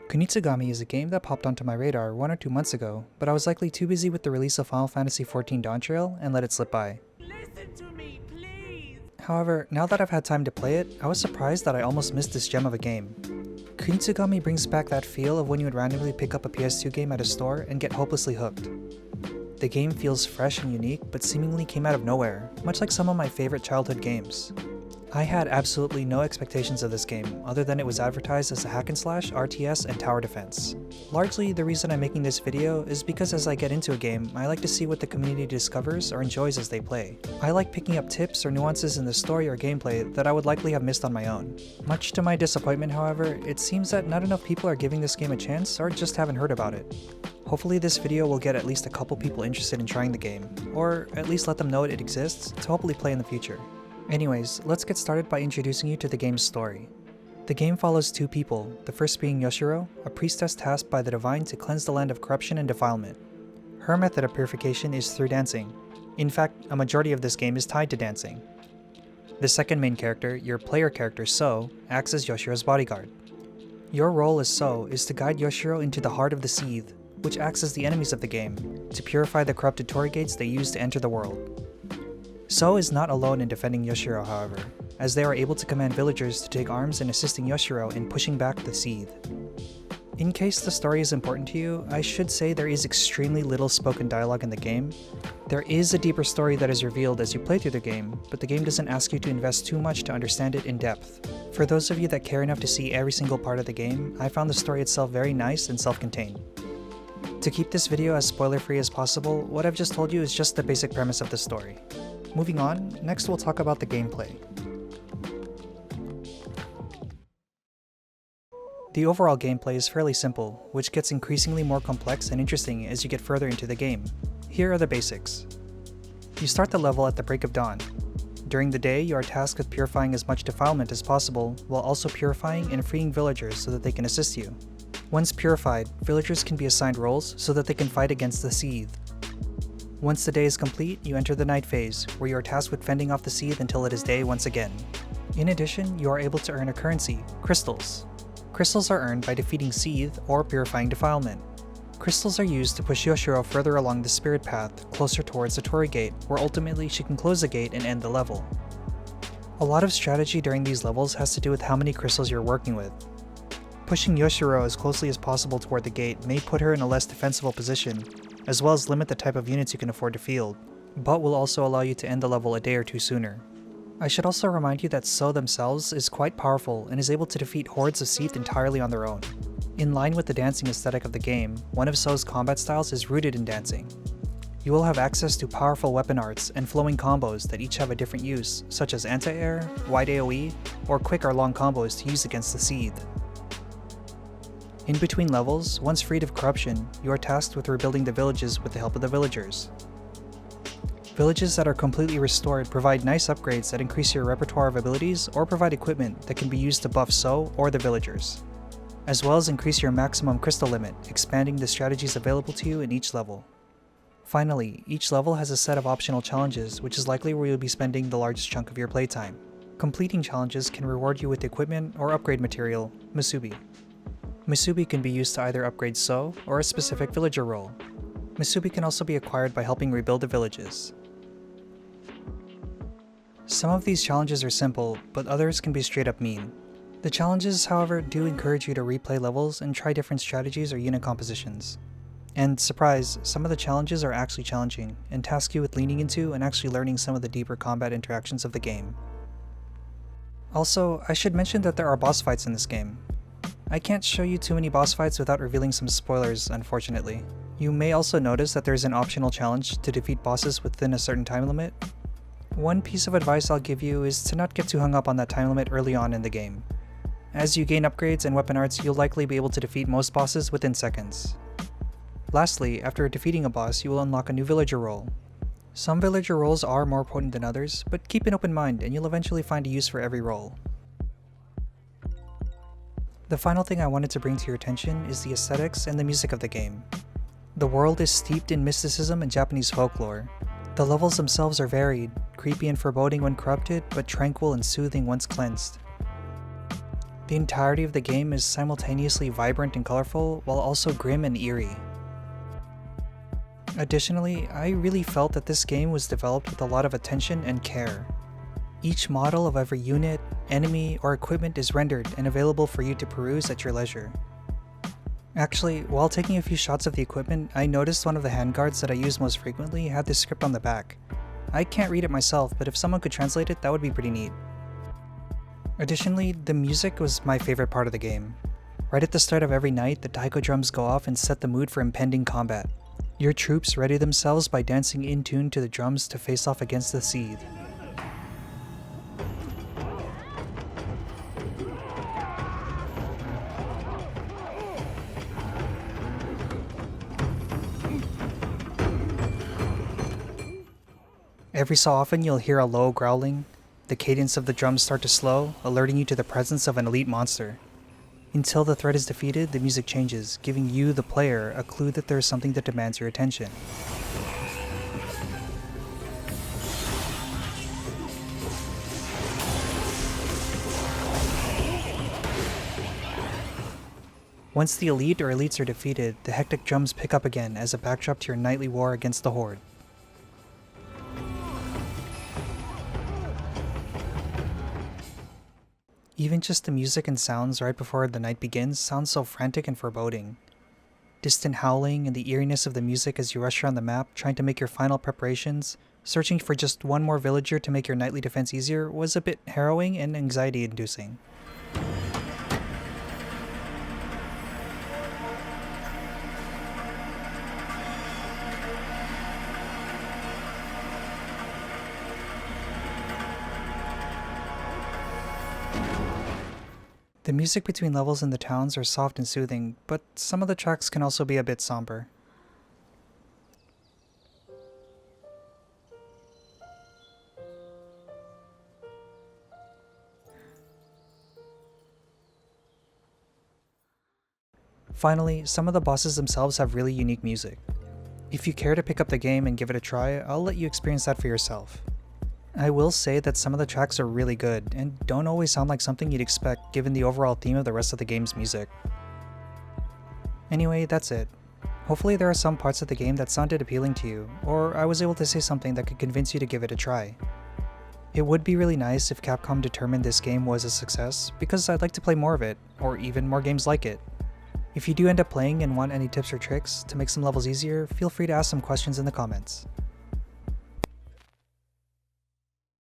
Kunitsu-Gami is a game that popped onto my radar 1 or 2 months ago, but I was likely too busy with the release of Final Fantasy XIV Dawn Trail and let it slip by. Listen to me, please! However, now that I've had time to play it, I was surprised that I almost missed this gem of a game. Kunitsu-Gami brings back that feel of when you would randomly pick up a PS2 game at a store and get hopelessly hooked. The game feels fresh and unique, but seemingly came out of nowhere, much like some of my favorite childhood games. I had absolutely no expectations of this game, other than it was advertised as a hack and slash, RTS, and tower defense. Largely, the reason I'm making this video is because as I get into a game, I like to see what the community discovers or enjoys as they play. I like picking up tips or nuances in the story or gameplay that I would likely have missed on my own. Much to my disappointment, however, it seems that not enough people are giving this game a chance or just haven't heard about it. Hopefully this video will get at least a couple people interested in trying the game, or at least let them know it exists to hopefully play in the future. Anyways, let's get started by introducing you to the game's story. The game follows two people, the first being Yoshiro, a priestess tasked by the divine to cleanse the land of corruption and defilement. Her method of purification is through dancing. In fact, a majority of this game is tied to dancing. The second main character, your player character So, acts as Yoshiro's bodyguard. Your role as So is to guide Yoshiro into the heart of the Seethe, which acts as the enemies of the game, to purify the corrupted torii gates they use to enter the world. So is not alone in defending Yoshiro, however, as they are able to command villagers to take arms in assisting Yoshiro in pushing back the Seethe. In case the story is important to you, I should say there is extremely little spoken dialogue in the game. There is a deeper story that is revealed as you play through the game, but the game doesn't ask you to invest too much to understand it in depth. For those of you that care enough to see every single part of the game, I found the story itself very nice and self-contained. To keep this video as spoiler-free as possible, what I've just told you is just the basic premise of the story. Moving on, next we'll talk about the gameplay. The overall gameplay is fairly simple, which gets increasingly more complex and interesting as you get further into the game. Here are the basics. You start the level at the break of dawn. During the day, you are tasked with purifying as much defilement as possible, while also purifying and freeing villagers so that they can assist you. Once purified, villagers can be assigned roles so that they can fight against the Seethe. Once the day is complete, you enter the night phase, where you are tasked with fending off the Seethe until it is day once again. In addition, you are able to earn a currency, crystals. Crystals are earned by defeating Seethe or purifying defilement. Crystals are used to push Yoshiro further along the spirit path, closer towards the torii gate, where ultimately she can close the gate and end the level. A lot of strategy during these levels has to do with how many crystals you're working with. Pushing Yoshiro as closely as possible toward the gate may put her in a less defensible position, as well as limit the type of units you can afford to field, but will also allow you to end the level a day or two sooner. I should also remind you that So themselves is quite powerful and is able to defeat hordes of Seethe entirely on their own. In line with the dancing aesthetic of the game, one of So's combat styles is rooted in dancing. You will have access to powerful weapon arts and flowing combos that each have a different use, such as anti-air, wide AoE, or quick or long combos to use against the Seethe. In between levels, once freed of corruption, you are tasked with rebuilding the villages with the help of the villagers. Villages that are completely restored provide nice upgrades that increase your repertoire of abilities or provide equipment that can be used to buff So or the villagers, as well as increase your maximum crystal limit, expanding the strategies available to you in each level. Finally, each level has a set of optional challenges, which is likely where you'll be spending the largest chunk of your playtime. Completing challenges can reward you with equipment or upgrade material, Musubi. Musubi can be used to either upgrade So or a specific villager role. Musubi can also be acquired by helping rebuild the villages. Some of these challenges are simple, but others can be straight up mean. The challenges, however, do encourage you to replay levels and try different strategies or unit compositions. And surprise, some of the challenges are actually challenging, and task you with leaning into and actually learning some of the deeper combat interactions of the game. Also, I should mention that there are boss fights in this game. I can't show you too many boss fights without revealing some spoilers, unfortunately. You may also notice that there's an optional challenge to defeat bosses within a certain time limit. One piece of advice I'll give you is to not get too hung up on that time limit early on in the game. As you gain upgrades and weapon arts, you'll likely be able to defeat most bosses within seconds. Lastly, after defeating a boss, you will unlock a new villager role. Some villager roles are more potent than others, but keep an open mind and you'll eventually find a use for every role. The final thing I wanted to bring to your attention is the aesthetics and the music of the game. The world is steeped in mysticism and Japanese folklore. The levels themselves are varied, creepy and foreboding when corrupted, but tranquil and soothing once cleansed. The entirety of the game is simultaneously vibrant and colorful, while also grim and eerie. Additionally, I really felt that this game was developed with a lot of attention and care. Each model of every unit, enemy, or equipment is rendered and available for you to peruse at your leisure. Actually, while taking a few shots of the equipment, I noticed one of the handguards that I use most frequently had this script on the back. I can't read it myself, but if someone could translate it, that would be pretty neat. Additionally, the music was my favorite part of the game. Right at the start of every night, the taiko drums go off and set the mood for impending combat. Your troops ready themselves by dancing in tune to the drums to face off against the Seed. Every so often you'll hear a low growling. The cadence of the drums start to slow, alerting you to the presence of an elite monster. Until the threat is defeated, the music changes, giving you, the player, a clue that there is something that demands your attention. Once the elite or elites are defeated, the hectic drums pick up again as a backdrop to your nightly war against the Horde. Even just the music and sounds right before the night begins sounds so frantic and foreboding. Distant howling and the eeriness of the music as you rush around the map trying to make your final preparations, searching for just one more villager to make your nightly defense easier, was a bit harrowing and anxiety-inducing. The music between levels in the towns are soft and soothing, but some of the tracks can also be a bit somber. Finally, some of the bosses themselves have really unique music. If you care to pick up the game and give it a try, I'll let you experience that for yourself. I will say that some of the tracks are really good, and don't always sound like something you'd expect given the overall theme of the rest of the game's music. Anyway, that's it. Hopefully there are some parts of the game that sounded appealing to you, or I was able to say something that could convince you to give it a try. It would be really nice if Capcom determined this game was a success, because I'd like to play more of it, or even more games like it. If you do end up playing and want any tips or tricks to make some levels easier, feel free to ask some questions in the comments.